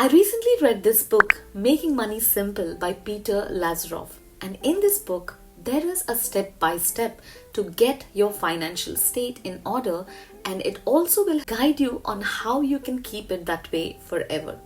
I recently read this book, Making Money Simple by Peter Lazaroff. And in this book, there is a step by step to get your financial state in order, and it also will guide you on how you can keep it that way forever.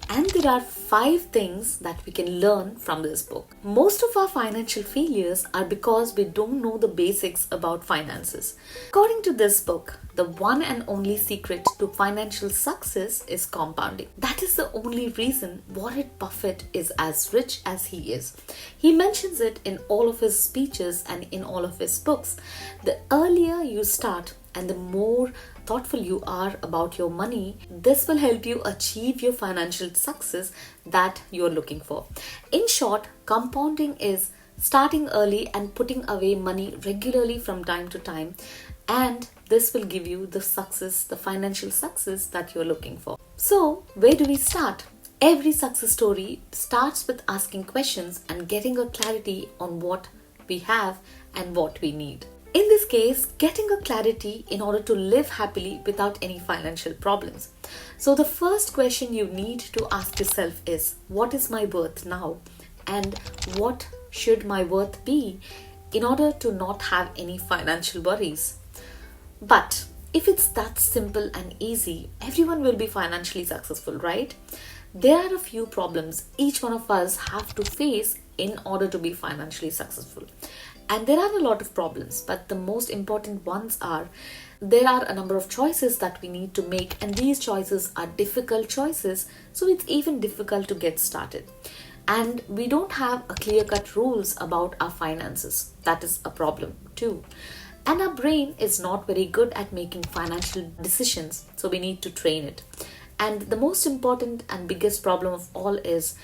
And there are 5 things that we can learn from this book. Most of our financial failures are because we don't know the basics about finances. According to this book, the one and only secret to financial success is compounding. That is the only reason Warren Buffett is as rich as he is. He mentions it in all of his speeches and in all of his books. The earlier you start and the more thoughtful you are about your money, this will help you achieve your financial success that you're looking for. In short, compounding is starting early and putting away money regularly from time to time, and this will give you the success, the financial success that you're looking for. So, where do we start? Every success story starts with asking questions and getting a clarity on what we have and what we need. In this case, getting a clarity in order to live happily without any financial problems. So the first question you need to ask yourself is, what is my worth now? And what should my worth be in order to not have any financial worries? But if it's that simple and easy, everyone will be financially successful, right? There are a few problems each one of us have to face in order to be financially successful. And there are a lot of problems, but the most important ones are there are a number of choices that we need to make, and these choices are difficult choices, so it's even difficult to get started. And we don't have a clear-cut rules about our finances. That is a problem too. And our brain is not very good at making financial decisions, so we need to train it. And the most important and biggest problem of all is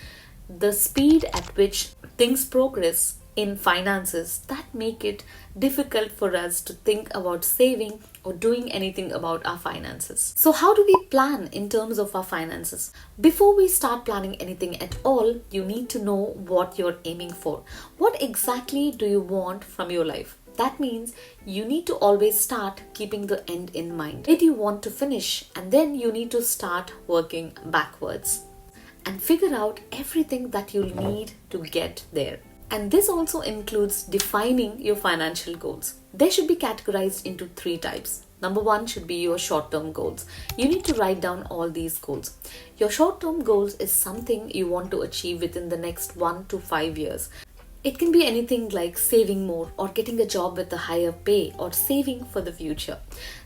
the speed at which things progress in finances that make it difficult for us to think about saving or doing anything about our finances. So how do we plan in terms of our finances? Before we start planning anything at all, you need to know what you're aiming for. What exactly do you want from your life? That means you need to always start keeping the end in mind. Where do you want to finish? And then you need to start working backwards and figure out everything that you'll need to get there. And this also includes defining your financial goals. They should be categorized into 3 types. Number 1 should be your short-term goals. You need to write down all these goals. Your short-term goals is something you want to achieve within the next 1 to 5 years. It can be anything like saving more or getting a job with a higher pay or saving for the future.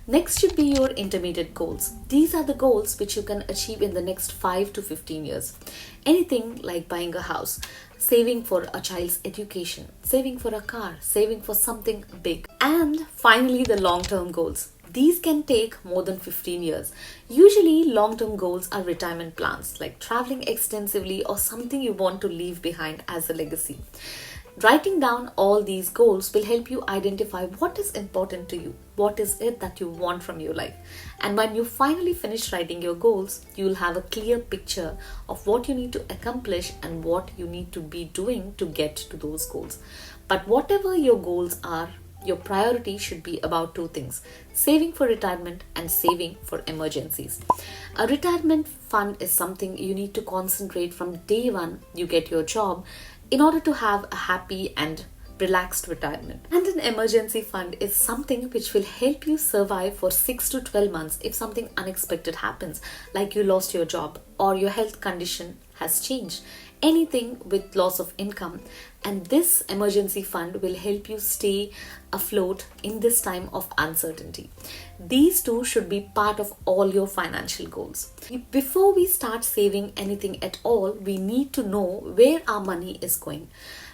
Next should be your intermediate goals. These are the goals which you can achieve in the next 5 to 15 years. Anything like buying a house, saving for a child's education, saving for a car, saving for something big. And finally, the long-term goals. These can take more than 15 years. Usually, long-term goals are retirement plans like traveling extensively or something you want to leave behind as a legacy. Writing down all these goals will help you identify what is important to you, what is it that you want from your life. And when you finally finish writing your goals, you will have a clear picture of what you need to accomplish and what you need to be doing to get to those goals. But whatever your goals are, your priority should be about 2 things: saving for retirement and saving for emergencies. A retirement fund is something you need to concentrate from day one you get your job in order to have a happy and relaxed retirement. And an emergency fund is something which will help you survive for 6 to 12 months if something unexpected happens, like you lost your job or your health condition has changed, anything with loss of income. And this emergency fund will help you stay afloat in this time of uncertainty. These 2 should be part of all your financial goals. Before we start saving anything at all, we need to know where our money is going.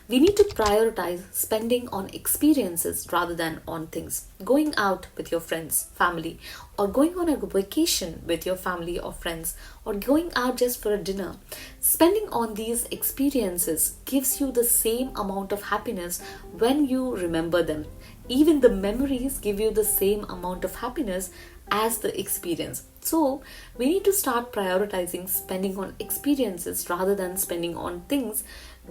We need to prioritize spending on experiences rather than on things. Going out with your friends, family, or going on a vacation with your family or friends, or going out just for a dinner. Spending on these experiences gives you the same amount of happiness when you remember them. even the memories give you the same amount of happiness as the experience. So we need to start prioritizing spending on experiences rather than spending on things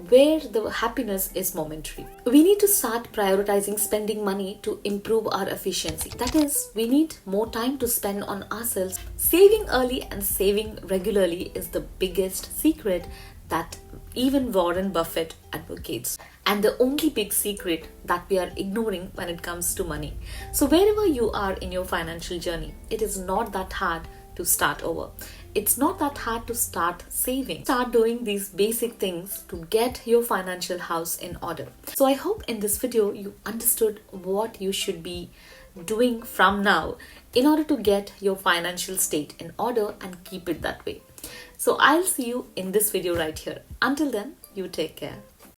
where the happiness is momentary. We need to start prioritizing spending money to improve our efficiency. That is, we need more time to spend on ourselves. Saving early and saving regularly is the biggest secret that even Warren Buffett advocates, and the only big secret that we are ignoring when it comes to money. So wherever you are in your financial journey, it is not that hard to start over. It's not that hard to start saving. Start doing these basic things to get your financial house in order. So I hope in this video you understood what you should be doing from now in order to get your financial state in order and keep it that way. So I'll see you in this video right here. Until then, you take care.